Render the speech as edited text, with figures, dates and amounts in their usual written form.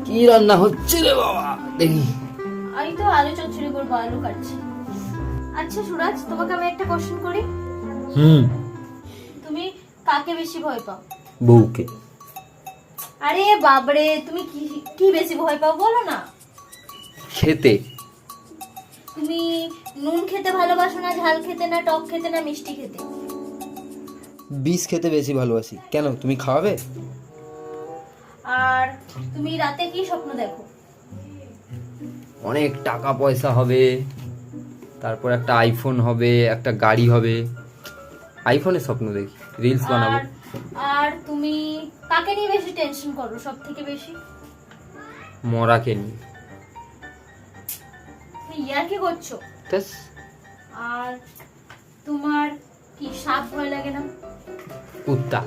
কি রান্না হচ্ছে রে বাবা, দেখি। আমি তো আলু চচ্চড়ি করবো, আলু কাটছি। আচ্ছা সুরাজ, তোমাকে আমি একটা কোশ্চেন করি। তুমি কাকে বেশি ভয় পাও? বউকে। আরে বাবরে, তুমি কি কি বেশি ভয় পাও বলো না। খেতে। তুমি নুন খেতে ভালোবাসো না, ঝাল খেতে, না টক খেতে, না মিষ্টি খেতে? বিষ খেতে বেশি ভালোবাসি। কেন, তুমি খাওয়াবে? আর তুমি রাতে কি স্বপ্ন দেখো? অনেক টাকা পয়সা হবে, তারপর একটা আইফোন হবে, একটা গাড়ি হবে। আইফোনের স্বপ্ন দেখি, রিলস বানাবো। আর আর তুমি কাকে নিয়ে বেশি টেনশন করো সব থেকে বেশি? মরাকে নিয়ে। তুমি ইয়ার কি করছো? ব্যাস। আর তোমার কি সাপ ভয় লাগে না? কুত্তা।